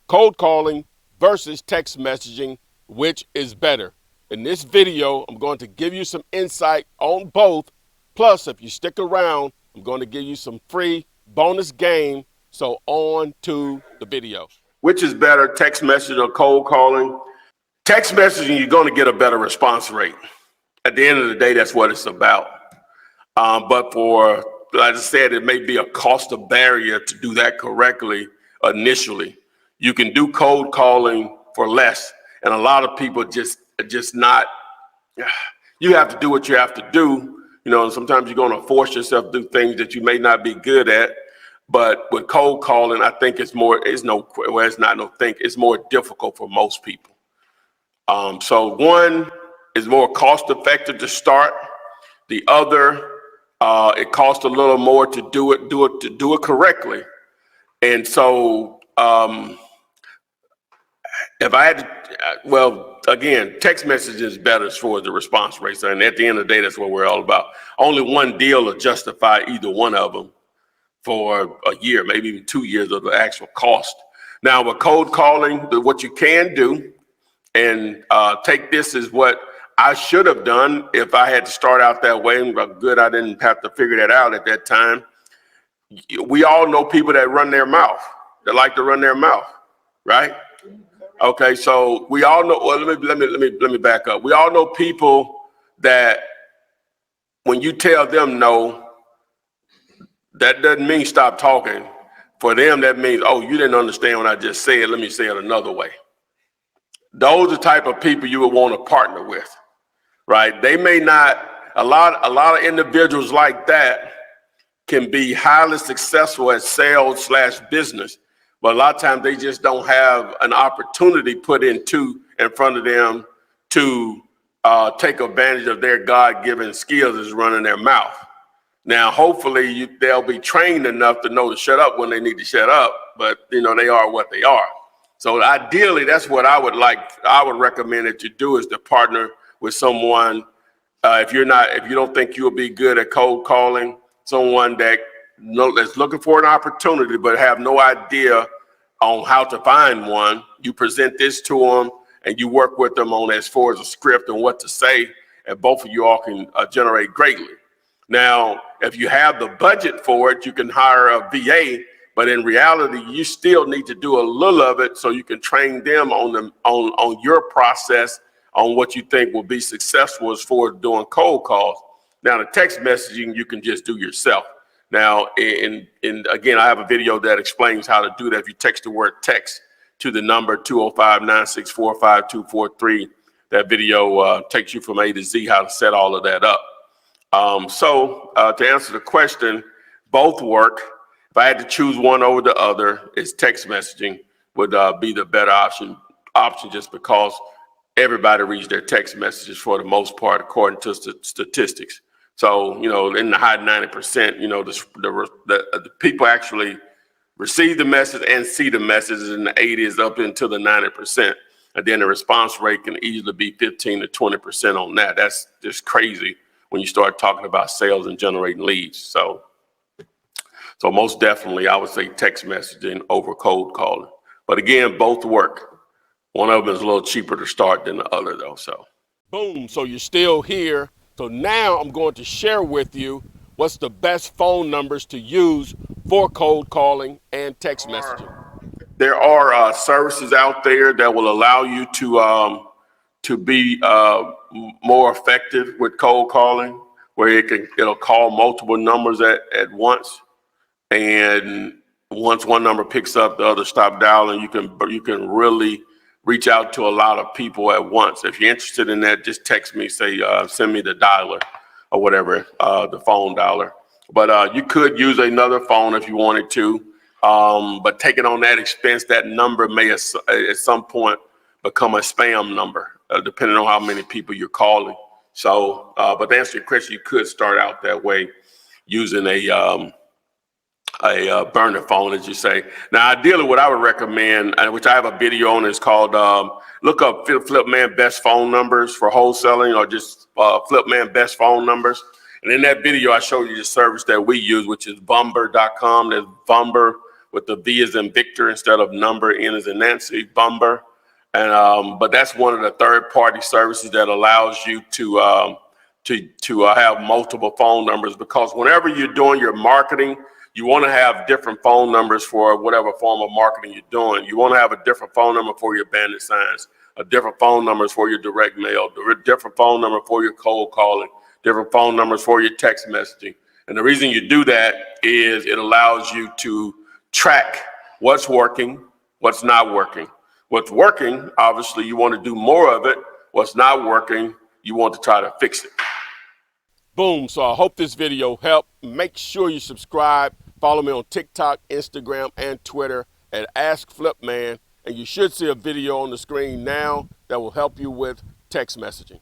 cold calling versus text messaging, which is better. In this video, I'm going to give you some insight on both. Plus, if you stick around, I'm going to give you some free bonus game. So on to the video. Which is better, text messaging or cold calling? Text messaging, you're going to get a better response rate. At the end of the day, that's what it's about. But for, like I said, it may be a cost of barrier to do that correctly initially. You can do cold calling for less, and a lot of people just not. You have to do what you have to do, and sometimes you're going to force yourself to do things that you may not be good at. But with cold calling, I think it's more. It's more difficult for most people. So one is more cost effective to start. The other, it costs a little more to do it correctly. And so, if I had to, again, text message is better as far as the response rates. And at the end of the day, that's what we're all about. Only one deal will justify either one of them for a year, maybe even 2 years of the actual cost. Now, with cold calling, what you can do, and take this as what I should have done if I had to start out that way. But good, I didn't have to figure that out at that time. We all know people that run their mouth. That like to run their mouth, right? Okay, so we all know. Well, let me back up. We all know people that when you tell them no, that doesn't mean stop talking. For them, that means, oh, you didn't understand what I just said. Let me say it another way. Those are the type of people you would want to partner with, right? They may not, a lot of individuals like that can be highly successful at sales/business, but a lot of times they just don't have an opportunity put in front of them to take advantage of their God-given skills as running their mouth. Now, hopefully they'll be trained enough to know to shut up when they need to shut up, but they are what they are. So ideally, that's what I would recommend that you do, is to partner with someone. If you don't think you'll be good at cold calling, someone that's looking for an opportunity but have no idea on how to find one. You present this to them and you work with them on as far as a script and what to say, and both of you all can generate greatly. Now, if you have the budget for it, you can hire a VA. But in reality, you still need to do a little of it so you can train them on your process, on what you think will be successful as far as doing cold calls. Now, the text messaging you can just do yourself. Now, again, I have a video that explains how to do that. If you text the word text to the number 205-964-5243, that video takes you from A to Z how to set all of that up. So to answer the question, both work. If I had to choose one over the other, it's text messaging would be the better option just because everybody reads their text messages for the most part, according to statistics. So, in the high 90%, the people actually receive the message and see the messages in the 80s up into the 90%. And then the response rate can easily be 15 to 20% on that. That's just crazy when you start talking about sales and generating leads. So most definitely, I would say text messaging over cold calling. But again, both work. One of them is a little cheaper to start than the other, though. So, boom. So you're still here. So now I'm going to share with you what's the best phone numbers to use for cold calling and text messaging. There are services out there that will allow you to be more effective with cold calling, where it'll call multiple numbers at once. And once one number picks up, the other stop dialing. You can really reach out to a lot of people at once. If you're interested in that, just text me, say, send me the dialer or whatever, the phone dialer. But you could use another phone if you wanted to. But taking on that expense, that number may at some point become a spam number, depending on how many people you're calling. So, but to answer your question, you could start out that way using a burner phone, as you say. Now, ideally, what I would recommend, which I have a video on, is called look up Flipman Best Phone Numbers for wholesaling, or just Flipman Best Phone Numbers. And in that video, I show you the service that we use, which is Vumber.com. That's Vumber, with the V as in Victor instead of number, N as in Nancy, Bumber. And but that's one of the third-party services that allows you to have multiple phone numbers, because whenever you're doing your marketing, you want to have different phone numbers for whatever form of marketing you're doing. You want to have a different phone number for your bandit signs, a different phone numbers for your direct mail, different phone number for your cold calling, different phone numbers for your text messaging. And the reason you do that is it allows you to track what's working, what's not working. What's working, obviously, you want to do more of it. What's not working, you want to try to fix it. Boom. So I hope this video helped. Make sure you subscribe. Follow me on TikTok, Instagram, and Twitter at Ask Flipman. And you should see a video on the screen now that will help you with text messaging.